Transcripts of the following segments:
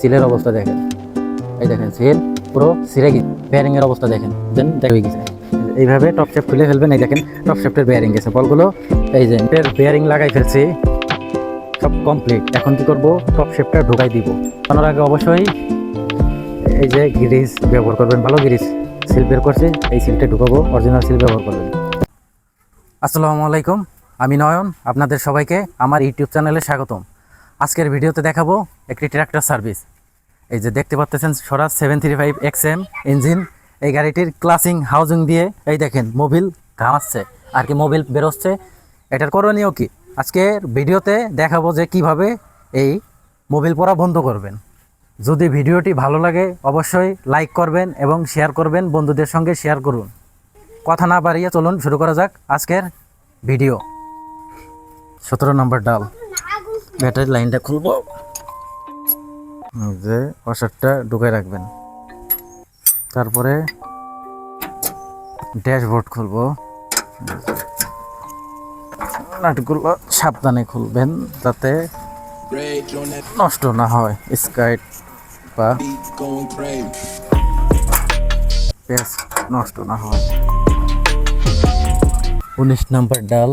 সিলের অবস্থা দেখেন, এই দেখেন সিল পুরো সিরে গেছে, বেয়ারিং এর অবস্থা দেখেন, দেন হয়ে গেছে। এইভাবে টপ শেফট খুলে ফেলবেন। এই দেখেন টপ শেফটের বেয়ারিং গেছে, বলগুলো এই যে বেয়ারিং লাগাই ফেলছি, সব কমপ্লিট। এখন কি করব, টপ শেফটটা ঢোকাই দিব। তার আগে অবশ্যই এই যে গ্রিজ ব্যবহার করবেন, ভালো গ্রিজ সিল বের করছি, এই সিলটা ঢুকাবো, অরিজিনাল সিল ব্যবহার করবেন। আসসালামু আলাইকুম, আমি নয়ন, আপনাদের সবাইকে আমার ইউটিউব চ্যানেলে স্বাগতম। আজকের ভিডিওতে দেখাবো একটি ট্র্যাক্টর সার্ভিস। এই যে দেখতে পাচ্ছেন স্বরাজ 735 XM ইঞ্জিন। এই গাড়িটির ক্লাসিং হাউজিং দিয়ে এই দেখেন মোবিল ঘামাচ্ছে আর কি, মোবিল বেরোচ্ছে। এটার করণীয় কি, আজকের ভিডিওতে দেখাবো যে কিভাবে এই মোবিল পড়া বন্ধ করবেন। যদি ভিডিওটি ভালো লাগে অবশ্যই লাইক করবেন এবং শেয়ার করবেন, বন্ধুদের সঙ্গে শেয়ার করুন। কথা না বাড়িয়ে চলুন শুরু করা যাক আজকের ভিডিও। 17 নম্বর ডাল, ব্যাটারি লাইনটা খুলবো, যে ওয়াশারটা ঢুকাই রাখবেন। তারপরে ড্যাশবোর্ড খুলবো, নাটগুলো সাবধানে খুলবেন যাতে নষ্ট না হয়, স্কাইট বা পেস নষ্ট না হয়। 19 নম্বর ডাল,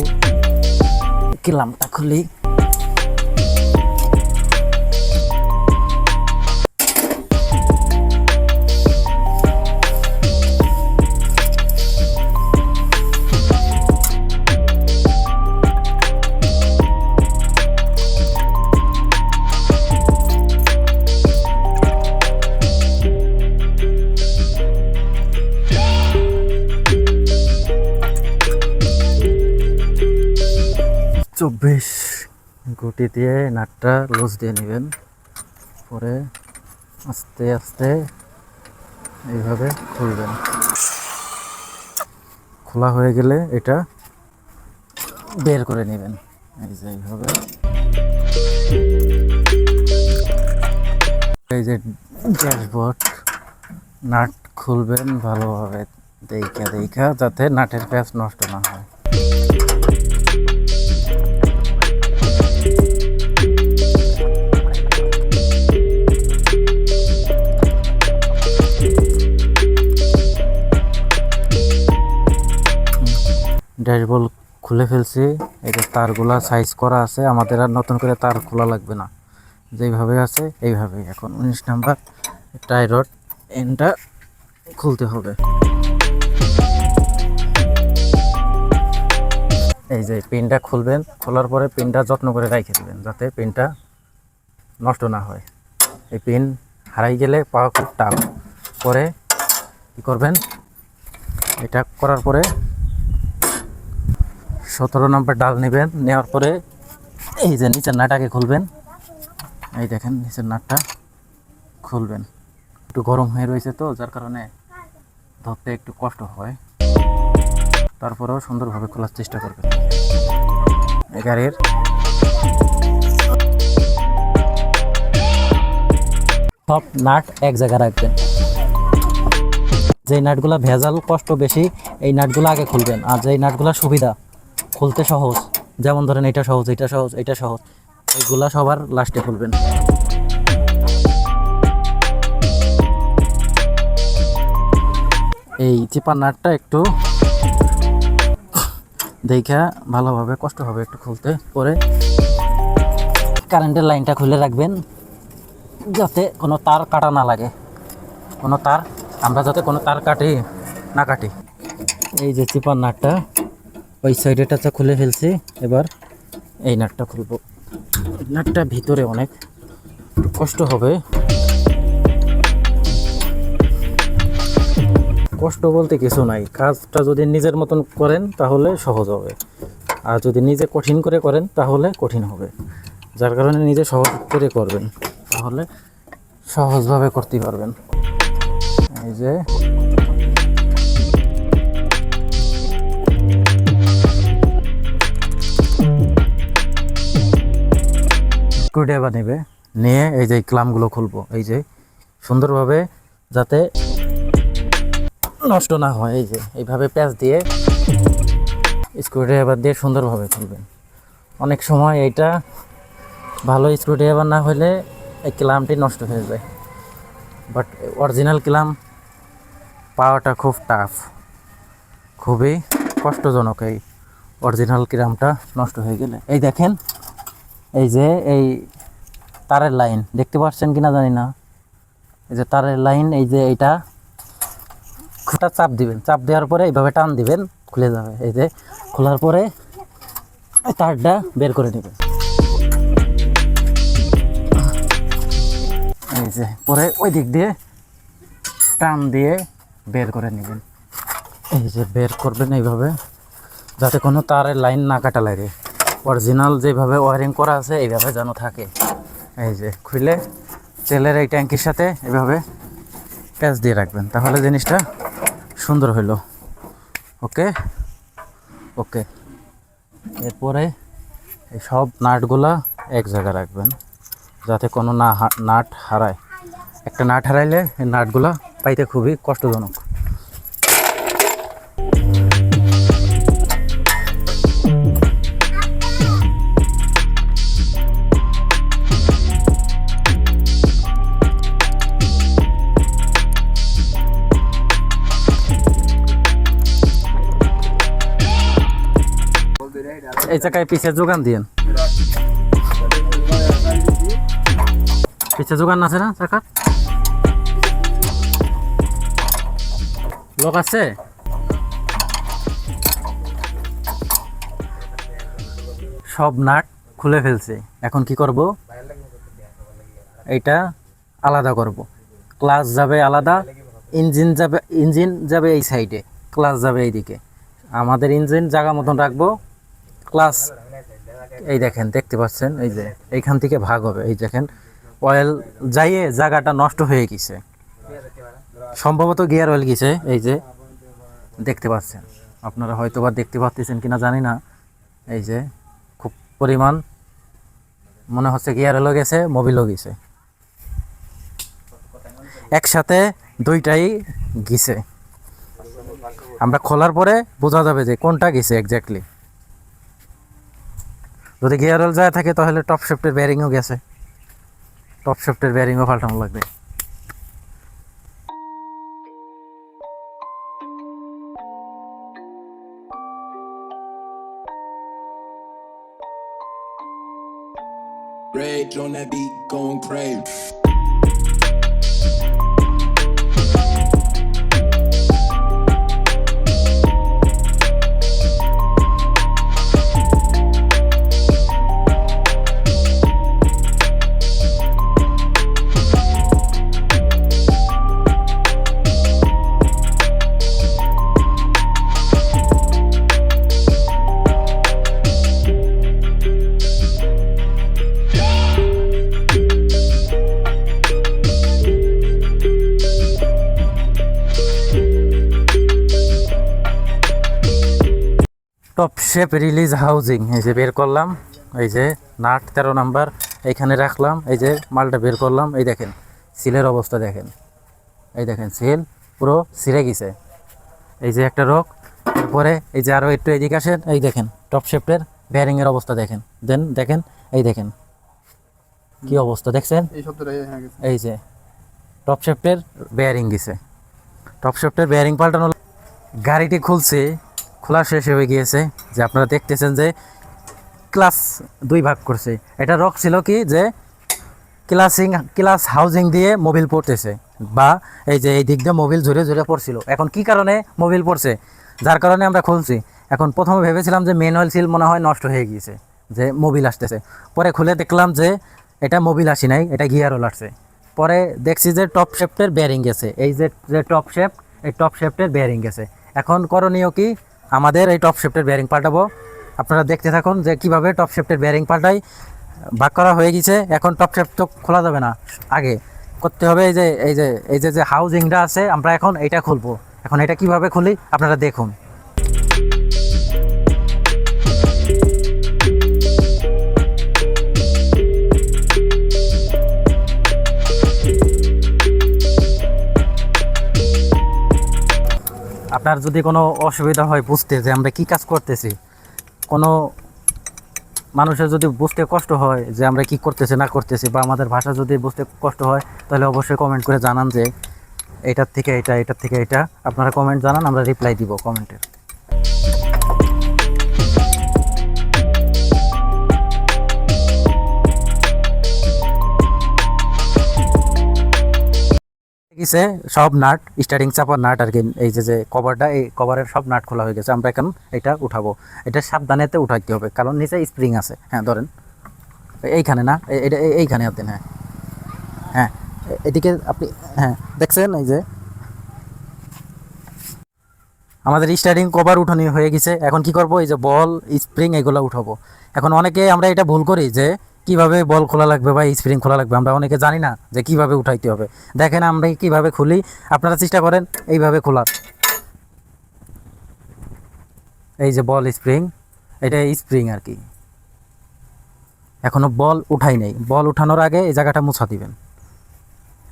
কিলামটা খুলি, চব্বিশ গুটি দিয়ে নাটটা লুজ দিয়ে নেবেন। পরে আস্তে আস্তে এইভাবে খুলবেন। খোলা হয়ে গেলে এটা বের করে নেবেন, এই যে এইভাবে। এই যে ড্যাশবোর্ড, নাট খুলবেন ভালোভাবে দেখা যাতে নাটের প্যাচ নষ্ট না হয়। ড্যাশবোর্ড খুলে ফেলছি, এটা তারগুলা সাইজ করা আছে, আমাদের আর নতুন করে তার খোলা লাগবে না, যেইভাবে আছে এইভাবেই। এখন 19 নাম্বার টাই রড এন্ডটা খুলতে হবে। এই যে পিনটা খুলবেন, খোলার পরে পিনটা যত্ন করে রেখে দেবেন যাতে পিনটা নষ্ট না হয়। এই পিন হারাই গেলে পাওয়া খুব টাফ। পরে কী করবেন, এটা করার পরে 17 নম্বর ডাল নেবেন। নেওয়ার পরে এই যে নিচের নাটটাকে খুলবেন, এই দেখেন নিচের নাটটা খুলবেন। একটু গরম হয়ে রয়েছে তো, যার কারণে ধরতে একটু কষ্ট হয়, তারপরেও সুন্দরভাবে খোলার চেষ্টা করবেন। এই গাড়ির সব নাট এক জায়গায় রাখবেন। যেই নাটগুলা ভেজাল কষ্ট বেশি, এই নাটগুলো আগে খুলবেন। আর যেই নাটগুলা সুবিধা, খুলতে সহজ, যেমন ধরেন এটা সহজ, এটা সহজ, এটা সহজ, এইগুলা সবার লাস্টে খুলবেন। এই চিপার নাটটা একটু দেখা ভালোভাবে, কষ্ট হবে একটু খুলতে। পরে কারেন্টের লাইনটা খুলে রাখবেন যাতে কোনো তার কাটা না লাগে, কোনো তার আমরা যাতে কোনো তার না কাটি। এই যে চিপার নাটটা ওই সাইডেটা খুলে ফেলছি, এবার এই নাটটা খুলবো। নাটটা ভিতরে অনেক কষ্ট হবে, কষ্ট বলতে কিছু নাই। কাজটা যদি নিজের মতন করেন তাহলে সহজ হবে, আর যদি নিজে কঠিন করে করেন তাহলে কঠিন হবে। যার কারণে নিজে সহজ করে করবেন, তাহলে সহজভাবে করতে পারবেন। এই যে স্ক্রুড্রাইভার নেবে, নিয়ে এই যে ক্লামগুলো খুলবো, এই যে সুন্দরভাবে যাতে নষ্ট না হয়। এই যে এইভাবে প্যাচ দিয়ে স্ক্রুড্রাইভার দিয়ে সুন্দরভাবে খুলবেন। অনেক সময় এইটা ভালো স্ক্রুড্রাইভার না হলে এই ক্লামটি নষ্ট হয়ে যায়। বাট অরিজিনাল ক্লাম পাওয়াটা খুব টাফ, খুবই কষ্টজনক এই অরিজিনাল ক্লামটা নষ্ট হয়ে গেলে। এই দেখেন, এই যে এই তারের লাইন দেখতে পাচ্ছেন কিনা জানি না, এই যে তারের লাইন, এই যে এইটা খুঁটা চাপ দিবেন, চাপ দেওয়ার পরে এইভাবে টান দিবেন, খুলে যাবে। এই যে খোলার পরে এই তারটা বের করে নেবেন, এই যে পরে ওই দিক দিয়ে টান দিয়ে বের করে নেবেন। এই যে বের করবেন এইভাবে, যাতে কোনো তারের লাইন না কাটা লাগে, অরিজিনাল যেভাবে ওয়ারিং করা আছে এইভাবে যেন থাকে। এই যে খুলে তেলের এই ট্যাঙ্কির সাথে এভাবে প্যাচ দিয়ে রাখবেন, তাহলে জিনিসটা সুন্দর হইল। ওকে ওকে। এরপরে এই সব নাটগুলা এক জায়গায় রাখবেন, যাতে কোনো নাট হারায়। একটা নাট হারাইলে এই নাটগুলা পাইতে খুবই কষ্টজনক। এই জায়গায় পিছে যোগান দিয়েন, পিছে যোগান আছে না চাকার লোক আছে। সব নাট খুলে ফেলছে, এখন কি করব, এইটা আলাদা করব। ক্লাচ যাবে আলাদা, ইঞ্জিন যাবে এই সাইডে, ক্লাচ যাবে এইদিকে। আমাদের ইঞ্জিন জায়গা মতন রাখবো, ক্লাচ এই দেখেন দেখতে পাচ্ছেন, এই যে এইখান থেকে ভাগ হবে। এই দেখেন অয়েল যাইয়ে জায়গাটা নষ্ট হয়ে গেছে, সম্ভবত গিয়ার অয়েল গেছে। এই যে দেখতে পাচ্ছেন, আপনারা হয়তো বা দেখতে পাচ্ছেন কিনা জানি না, এই যে খুব পরিমাণ মনে হচ্ছে গিয়ার অয়েলও গেছে, মোবিলও গেছে, একসাথে দুইটাই গেছে। আমরা খোলার পরে বোঝা যাবে যে কোনটা গেছে এক্স্যাক্টলি। যদি গিয়ার অয়েল যায় থাকে তাহলে টপ শেফটের বেয়ারিংও গেছে, টপ শেফটের বেয়ারিংও পাল্টানো লাগবে। Rage on that beat, going crazy. Top shape release housing এই যে বের করলাম, এই যে নাট 13 নাম্বার এইখানে রাখলাম, এই যে মালটা বের করলাম। এই দেখেন সিলের অবস্থা দেখেন, এই দেখেন সিল পুরো ছিঁড়ে গেছে, এই যে একটা রোগ। এরপরে এই যে আরও একটু এদিকে আসেন, এই দেখেন টপ শেফটের বেয়ারিংয়ের অবস্থা দেখেন, দেখেন এই দেখেন কি অবস্থা দেখছেন, এই যে টপ শেফটের বেয়ারিং গেছে। টপ শেফটের বেয়ারিং পাল্টানো, গাড়িটি খুলছে, খোলা শেষ হয়ে গিয়েছে। যে আপনারা দেখতেছেন যে ক্লাস 2 ভাগ করছে। এটা রক ছিল কি যে ক্লাস হাউজিং দিয়ে মোবিল পড়তেছে, বা এই যে এই দিক দিয়ে মোবিল জোরে জোরে পড়ছিল। এখন কি কারণে মোবিল পড়ছে, যার কারণে আমরা খুলছি। এখন প্রথমে ভেবেছিলাম যে মেন অয়েল সিল মনে হয় নষ্ট হয়ে গিয়েছে, যে মোবিল আসতেছে। পরে খুলে দেখলাম যে এটা মোবিল আসি নাই, এটা গিয়ার অয়েল আসছে। পরে দেখছি যে টপ শেফটের বেয়ারিং গেছে, এই যে টপ শেফট, এই টপ শেফটের বেয়ারিং গেছে। এখন করণীয় কি, আমাদের এই টপ শেফটের বেয়ারিং পাল্টাবো। আপনারা দেখতে থাকুন যে কিভাবে টপ শেফটের বেয়ারিং পাল্টাই। ভাগ করা হয়ে গেছে, এখন টপ শেফট তো খোলা যাবে না, আগে করতে হবে এই যে হাউজিংটা আছে, আমরা এখন এইটা খুলবো। এখন এটা কিভাবে খুলি আপনারা দেখুন। আপনার যদি কোনো অসুবিধা হয় বুঝতে যে আমরা কি কাজ করতেছি, কোনো মানুষের যদি বুঝতে কষ্ট হয় যে আমরা কি করতেছি না করতেছি, বা আমাদের ভাষা যদি বুঝতে কষ্ট হয়, তাহলে অবশ্যই কমেন্ট করে জানান যে এটার থেকে এটা, এটার থেকে এটা। আপনারা কমেন্ট জানান, আমরা রিপ্লাই দিব কমেন্টের। গেছে সব নাট, স্টার্টিং চাপার নাট আর কি। এই যে যে কভারটা, এই কভারের সব নাট খোলা হয়ে গেছে। আমরা এখন এটা উঠাবো। এটা সাবধানেতে উঠাইতে হবে, কারণ নিচে স্প্রিং আছে। হ্যাঁ ধরেন, এইখানে না, এটা এইখানে আতেন। হ্যাঁ হ্যাঁ, এদিকে আপনি, হ্যাঁ দেখছেন, এই যে আমাদের স্টার্টিং কভার উঠানো হয়ে গেছে। এখন কি করব, এই যে বল, স্প্রিং এগুলো উঠাবো। এখন অনেকে আমরা এটা ভুল করি যে কিভাবে বল খোলা লাগবে বা স্প্রিং খোলা লাগবে, আমরা অনেকে জানি না যে কিভাবে উঠাইতে হবে। দেখেন আমরা কিভাবে খুলি, আপনারা চেষ্টা করেন এইভাবে খোলার। এই যে বল স্প্রিং, এটা স্প্রিং আর কি। এখনো বল উঠাই নেই। বল উঠানোর আগে এই জায়গাটা মুছা দিবেন,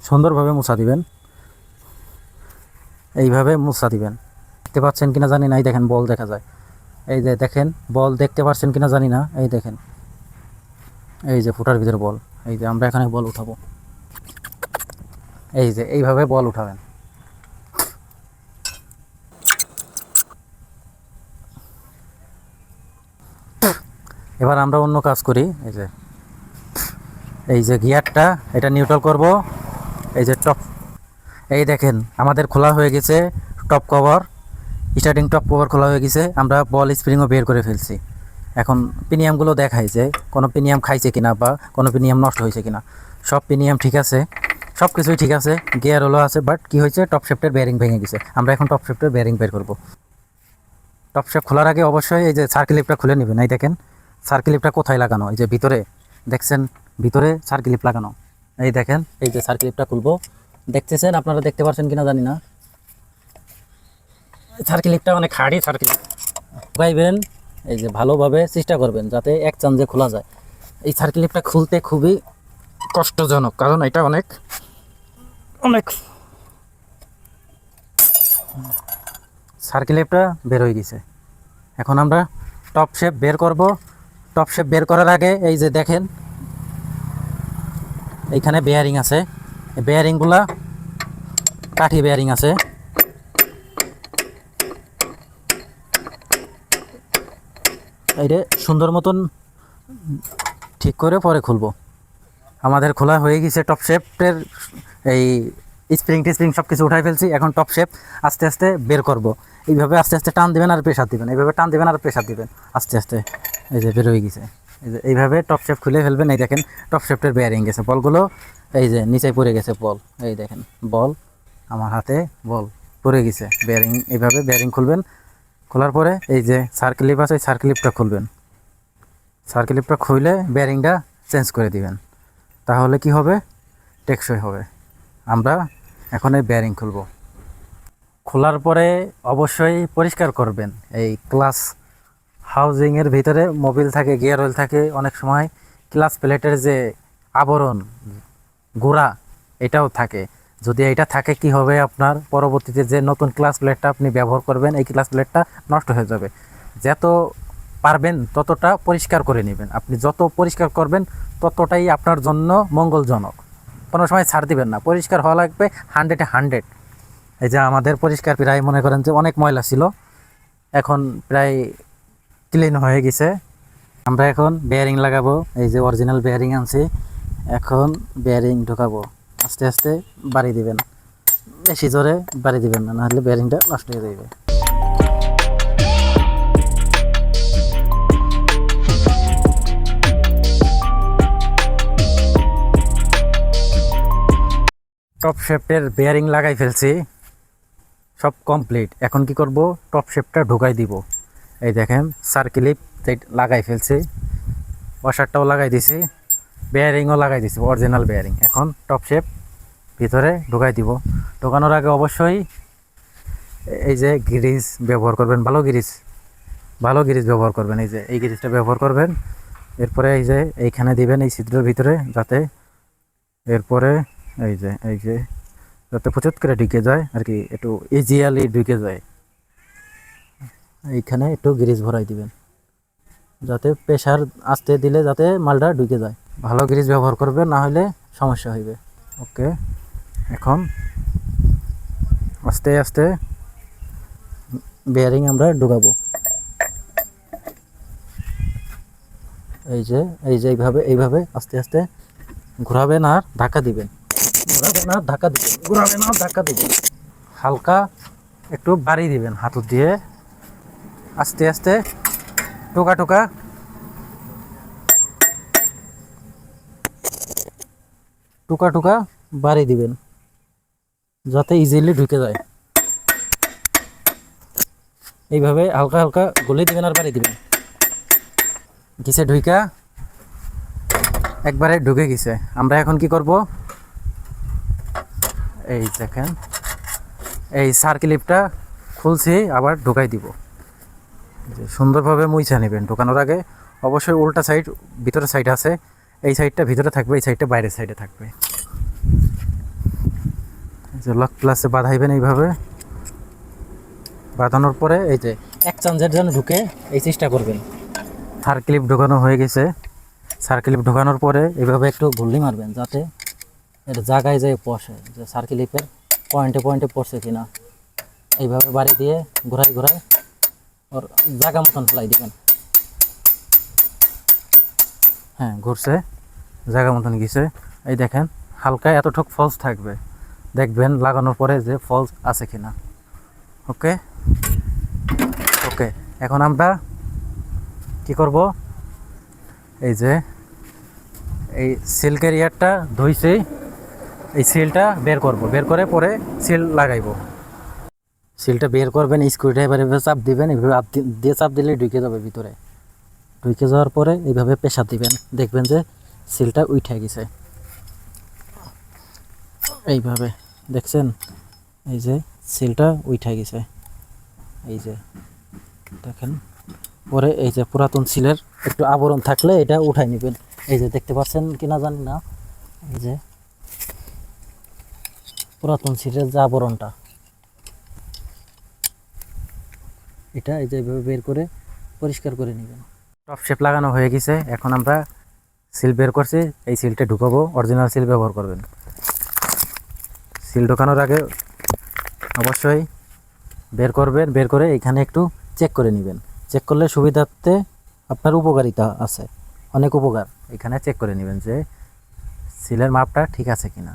সুন্দরভাবে মুছা দিবেন, এইভাবে মুছা দিবেন। দেখতে পাচ্ছেন কিনা জানি না, এই দেখেন বল দেখা যায়। এই যে দেখেন বল দেখতে পাচ্ছেন কিনা জানি না, এই দেখেন, এই যে ফুটার ভিতরে বল। এই যে আমরা এখানে বল উঠাবো, এই যে এইভাবে বল উঠাবেন। এবার আমরা অন্য কাজ করি। এই যে গিয়ারটা, এটা নিউট্রাল করব। এই যে টপ, এই দেখেন আমাদের খোলা হয়ে গেছে top cover, starting top cover খোলা হয়ে গেছে। আমরা বল স্প্রিংও বের করে ফেলছি। এখন পিনিয়ামগুলো দেখাই যে কোনো পিনিয়াম খাইছে কিনা বা কোনো পিনিয়াম নষ্ট হয়েছে কিনা। সব পিনিয়াম ঠিক আছে, সব কিছুই ঠিক আছে, গিয়ার হলো আছে, বাট কি হয়েছে, টপ শেফটের বেয়ারিং ভেঙে গেছে। আমরা এখন টপ শেফটের বেয়ারিং বের করব। টপ শেফ খোলার আগে অবশ্যই এই যে সার্কেল লিপটা খুলে নেবেন। এই দেখেন সার্কেল লিপটা কোথায় লাগানো, এই যে ভিতরে দেখছেন, ভিতরে সার্কেল লিপ লাগানো। এই দেখেন, এই যে সার্কেল লিপটা খুলবো, দেখতেছেন আপনারা, দেখতে পাচ্ছেন কিনা জানি না। সার্কেল লিপটা অনেক হার্ডি সার্কেল পাইবেন। এই যে ভালোভাবে চেষ্টা করবেন যাতে এক চান্সে খোলা যায়। এই সার্কেল লিপটা খুলতে খুবই কষ্টজনক, কারণ এটা অনেক অনেক সার্কেল লিপটা বের হয়ে গেছে। এখন আমরা টপ শেপ বের করব। টপ শেপ বের করার আগে এই যে দেখেন এইখানে বেয়ারিং আছে, এই বেয়ারিংগুলা কাঠি বেয়ারিং আছে। এইটা সুন্দর মতন ঠিক করে পরে খুলবো। আমাদের খোলা হয়ে গেছে টপ শেপের, এই স্প্রিং টিস্প্রিং সব কিছু উঠাই ফেলছি। এখন টপ শেপ আস্তে আস্তে বের করব। এইভাবে আস্তে আস্তে টান দিবেন আর প্রেশার দিবেন, এইভাবে টান দিবেন আর প্রেশার দিবেন আস্তে আস্তে। এই যে বের হয়ে গেছে। এই যে এইভাবে টপ শেপ খুলে ফেলবেন। এই দেখেন টপ শেপের বেয়ারিং গেছে, বলগুলো এই যে নিচে পড়ে গেছে বল। এই দেখেন বল, আমার হাতে বল পড়ে গেছে। বেয়ারিং, এইভাবে বেয়ারিং খুলবেন। খোলার পরে এই যে সার্কেল লিপ আছে, সার্কেল লিপটা খুলবেন। সার্কেল লিপটা খুলে বেয়ারিংটা চেঞ্জ করে দিবেন, তাহলে কি হবে, টেকসই হবে। আমরা এখন এই বেয়ারিং খুলব। খোলার পরে অবশ্যই পরিষ্কার করবেন। এই ক্লাস হাউজিংয়ের ভিতরে মোবিল থাকে, গিয়ার অয়েল থাকে, অনেক সময় ক্লাস প্লেটের যে আবরণ, গোড়া, এটাও থাকে। যদি এটা থাকে কি হবে, আপনার পরবর্তীতে যে নতুন ক্লাস প্লেটটা আপনি ব্যবহার করবেন, এই ক্লাস প্লেটটা নষ্ট হয়ে যাবে। যত পারবেন ততটা পরিষ্কার করে নেবেন। আপনি যত পরিষ্কার করবেন ততটাই আপনার জন্য মঙ্গলজনক। কোনো সময় ছাড় দিবেন না, পরিষ্কার হওয়া লাগবে 100-100। এই যে আমাদের পরিষ্কার প্রায় মনে করেন যে অনেক ময়লা ছিল, এখন প্রায় ক্লিন হয়ে গেছে। আমরা এখন বেয়ারিং লাগাবো। এই যে অরিজিনাল বেয়ারিং আনছি, এখন বেয়ারিং ঢোকাবো। আস্তে আস্তে বাড়ি দিবেন, বেশি জোরে বাড়ি দিবেন না, নাহলে বেয়ারিংটা নষ্ট হয়ে যাবে। টপ শেপের বেয়ারিং লাগাই ফেলছি, সব কমপ্লিট। এখন কি করব, টপ শেপটা ঢোকাই দিব। এই দেখেন সার্কেল লিপ লাগাই ফেলছি, ওয়াশারটাও লাগাই দিছি, বেয়ারিংও লাগাই দিছি, অরিজিনাল বেয়ারিং। এখন টপ শেপ ভিতরে ঢোকাই দিব। ঢোকানোর আগে অবশ্যই এই যে গ্রিজ ব্যবহার করবেন, ভালো গ্রিজ ব্যবহার করবেন। এই যে এই গ্রিজটা ব্যবহার করবেন। এরপরে এই যে এইখানে দিবেন, এই ছিদ্রের ভিতরে, যাতে এরপরে এই যে যাতে প্রচুর করে ঢুকে যায় আর কি, একটু ইজিয়ালি ঢুকে যায়। এইখানে একটু গ্রিজ ভরাই দিবেন। যাতে প্রেসার আস্তে দিলে যাতে মালটা ঢুকে যায়। ভালো গ্রিজ ব্যবহার করবে, না হলে সমস্যা হইবে। ওকে, এখন আস্তে আস্তে বেয়ারিং আমরা ঢুকাবো। এইভাবে এইভাবে আস্তে আস্তে ঘোরাবেন আর ধাক্কা দিবেন, ঘোরাবেন আর ধাক্কা দিবেন, ঘোরাবেন আর ধাক্কা দিবেন। হালকা একটু বাড়ি দিবেন হাঁটু দিয়ে, আস্তে আস্তে টোকা টোকা টুকা টুকা বাড়ি দিবেন যাতে ইজিলি ঢুকে যায়। এইভাবে হালকা হালকা গলে দিবেন আর বাড়ি দিবেন। গেছে ঢুকা, একবারে ঢুকে গেছে। আমরা এখন কি করব, এই দেখেন এই সার্কিলিপটা খুলছি, আবার ঢুকাই দিব। সুন্দরভাবে মুইছা নেবেন। ঢোকানোর আগে অবশ্যই উল্টা সাইড ভিতরের সাইড আছে, এই সাইডটা ভিতরে থাকবে, এই সাইডটা বাইরের সাইডে থাকবে। যে লক প্লাসে বাঁধাইবেন, এইভাবে বাঁধানোর পরে এই যে এক চান্সের জন্য ঢুকে এই চেষ্টা করবেন। সার্কিলিপ ঢোকানো হয়ে গেছে। সার্কিলিপ ঢোকানোর পরে এইভাবে একটু ঘুরলি মারবেন যাতে এটা জায়গায় যায় বসে, যে সার্কিলিপের পয়েন্টে পয়েন্টে পড়ছে কিনা। এইভাবে বাড়ি দিয়ে ঘোরাই ঘোরাই ওর জায়গা মতন ফেলাই দিবেন। হ্যাঁ, ঘুরছে, জায়গা মতন গেছে। এই দেখেন হালকা এতটুক ফলস থাকবে, দেখবেন লাগানোর পরে যে ফলস আছে কিনা। ওকে ওকে, এখন আমরা কি করব, এই যে এই সিল ক্যারিয়ারটা ধুইছি, এই সিলটা বের করব, বের করে পরে সিল লাগাইব। সিলটা বের করবেন, স্ক্রুড্রাইভার এভাবে চাপ দিবেন, এইভাবে দিয়ে চাপ দিলে ঢুকে যাবে ভিতরে। ঢুকে যাওয়ার পরে এইভাবে প্রেসার দিবেন, দেখবেন যে সিলটা উঠে গেছে। এইভাবে দেখছেন, এই যে সিলটা উঠে গেছে, এই যে দেখেন। পরে এই যে পুরাতন সিলের একটু আবরণ থাকলে এটা উঠাই নেবেন। এই যে দেখতে পাচ্ছেন কিনা জানি না, এই যে পুরাতন সিলের যে আবরণটা, এটা এই যে এইভাবে বের করে পরিষ্কার করে নেবেন। টপ শেপ লাগানো হয়ে গেছে। এখন আমরা সিল বের করছি, এই সিলটা ঢুকাবো। অরিজিনাল সিল ব্যবহার করবেন। সিল ঢোকানোর আগে অবশ্যই বের করবেন, বের করে এখানে একটু চেক করে নেবেন। চেক করলে সুবিধার্থে আপনার উপকারিতা আছে, অনেক উপকার। এখানে চেক করে নেবেন যে সিলের মাপটা ঠিক আছে কিনা।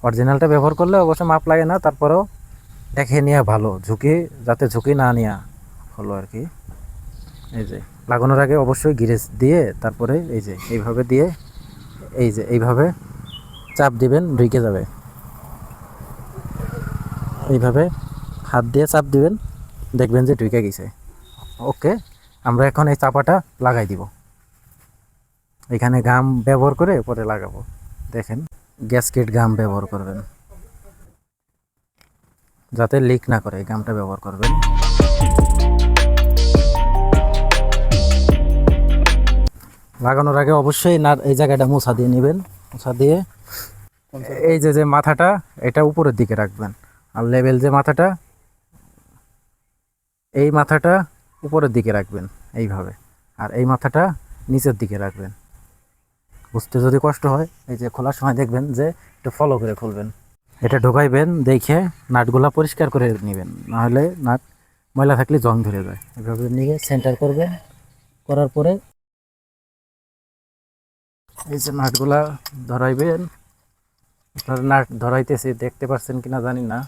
অরিজিনালটা ব্যবহার করলে অবশ্য মাপ লাগে না, তারপরেও দেখে নেওয়া ভালো, ঝুঁকি যাতে ঝুঁকি না নেওয়া হলো আর কি। এই যে লাগানোর আগে অবশ্যই গিরেজ দিয়ে তারপরে এই যে এইভাবে দিয়ে এই যে এইভাবে চাপ দিবেন, ঢুকে যাবে। এইভাবে হাত দিয়ে চাপ দিবেন, দেখবেন যে ঢুকে গেছে। ওকে, আমরা এখন এই চাপাটা লাগাই দিব। এখানে গাম ব্যবহার করে পরে লাগাবো। দেখেন গ্যাসকেট গাম ব্যবহার করবেন, যাতে লিক না করে, এই গামটা ব্যবহার করবেন। লাগানোর আগে অবশ্যই না এই জায়গাটা মোছা দিয়ে নেবেন। মোছা দিয়ে এই যে মাথাটা এটা উপরের দিকে রাখবেন, আর লেভেল যে মাথাটা, এই মাথাটা উপরের দিকে রাখবেন এইভাবে, আর এই মাথাটা নিচের দিকে রাখবেন। বুঝতে যদি কষ্ট হয়, এই যে খোলার সময় দেখবেন যে একটু ফলো করে খুলবেন। এটা ঢোকাইবেন, দেখে নাটগুলা পরিষ্কার করে নেবেন, নাহলে নাট ময়লা থাকলে জং ধরে যায়। এভাবে নিয়ে সেন্টার করবেন, করার পরে এই যে নাটগুলা ধরাইবেন। আপনার নাট ধরাইতেছি, দেখতে পাচ্ছেন কিনা জানি না।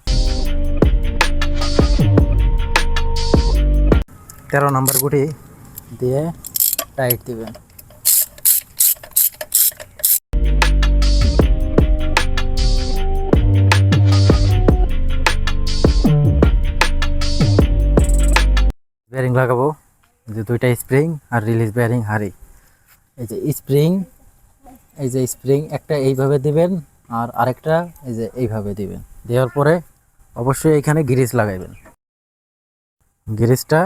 13 নম্বর গুটি দিয়ে টাইট দিবেন। বেয়ারিং লাগাবো, যে দুইটা স্প্রিং আর রিলিজ বেয়ারিং হারি। এই যে স্প্রিং, এই যে স্প্রিং একটা এইভাবে দিবেন, আর আরেকটা এই যে এইভাবে দিবেন। দেওয়ার পরে অবশ্যই এইখানে গ্রিজ লাগাইবেন। গ্রিজটা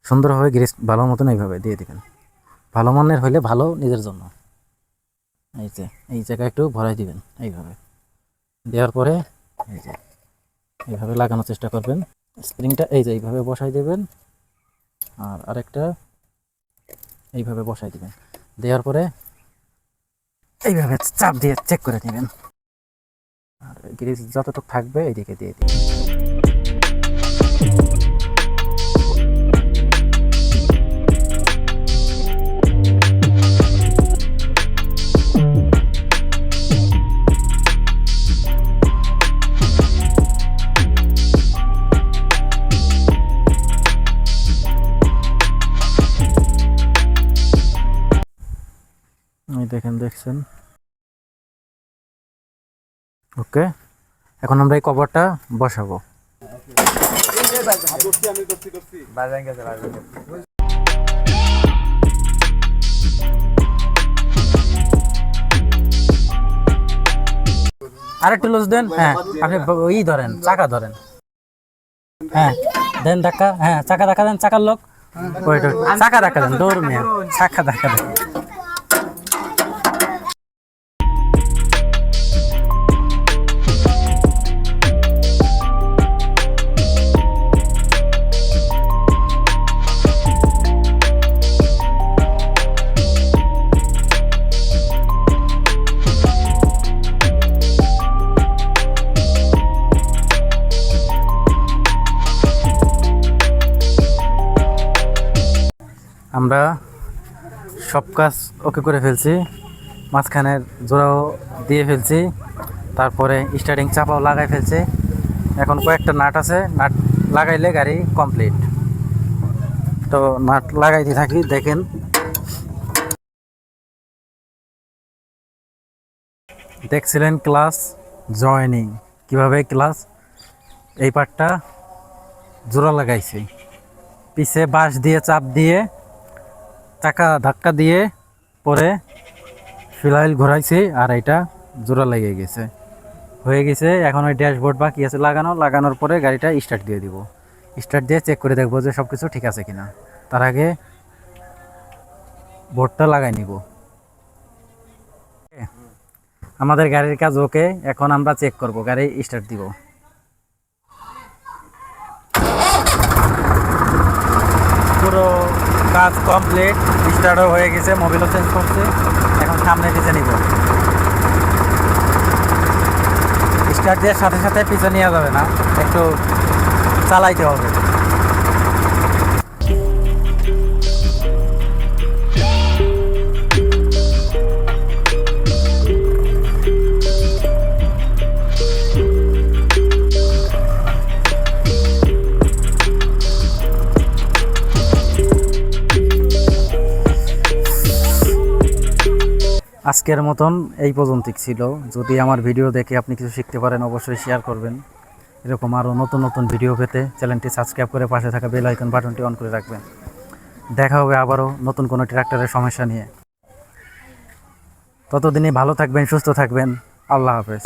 সুন্দরভাবে গ্রিজ ভালো মতন এইভাবে দিয়ে দিবেন। ভালো মানের হইলে ভালো নিজের জন্য। এই যে এই জায়গায় একটু ভরাই দিবেন এইভাবে। দেওয়ার পরে এই যে এইভাবে লাগানোর চেষ্টা করবেন। স্প্রিংটা এই যে এইভাবে বসাই দেবেন, আর আরেকটা এইভাবে বসাই দিবেন। দেওয়ার পরে এইভাবে চাপ দিয়ে চেক করে নেবেন। আর গ্রিজ যতটুকু থাকবে এইদিকে দিয়ে দিবেন। এই দেখছেন। ওকে, এখন আমরা এই কভারটা বসাবো। আরেকটু লুজ দেন। হ্যাঁ, আপনি ওই ধরেন, চাকা ধরেন। হ্যাঁ, দেন ধাক্কা। হ্যাঁ, চাকা ধাক্কা দেন, চাকার লোক। ওইটা চাকা ধাক্কা দেন, দৌড় নিয়ে চাকা ধাক্কা দেন। আমরা সব কাজ ওকে করে ফেলছি, মাঝখানের জোড়াও দিয়ে ফেলছি, তারপরে স্টার্টিং চাপাও লাগাই ফেলছি। এখন কয়েকটা নাট আছে, নাট লাগাইলে গাড়ি কমপ্লিট। তো নাট লাগাইতে থাকি। দেখেন দেখছিলেন ক্লাস জয়েনিং, কিভাবে ক্লাস এই পার্টটা জোড়া লাগাইছি, পিছে বাঁশ দিয়ে চাপ দিয়ে চাকা ধাক্কা দিয়ে পরে ফিলাইল ঘোরাইছি, আর এটা জোড়া লেগে গেছে, হয়ে গেছে। এখন ওই ড্যাশবোর্ড বাকি আছে লাগানোর পরে গাড়িটা স্টার্ট দিয়ে দিব। স্টার্ট দিয়ে চেক করে দেখবো যে সব কিছু ঠিক আছে কিনা। তার আগে বোর্ডটা লাগাই নিব। আমাদের গাড়ির কাজ ওকে, এখন আমরা চেক করব, গাড়ি স্টার্ট দিব। পুরো কাজ কমপ্লিট, স্টার্টও হয়ে গেছে, মোবিলও চেঞ্জ করছে। এখন সামনে পিছে নিব। স্টার্ট দেওয়ার সাথে সাথে পিছে নেওয়া যাবে না, একটু চালাইতে হবে। আজকের মতন এই পর্যন্তই ছিল। যদি আমার ভিডিও দেখে আপনি কিছু শিখতে পারেন, অবশ্যই শেয়ার করবেন। এরকম আরও নতুন নতুন ভিডিও পেতে চ্যানেলটি সাবস্ক্রাইব করে পাশে থাকা বেল আইকন বাটনটি অন করে রাখবেন। দেখা হবে আবারও নতুন কোনো ট্রাক্টরের সমস্যা নিয়ে। ততদিনই ভালো থাকবেন, সুস্থ থাকবেন। আল্লাহ হাফেজ।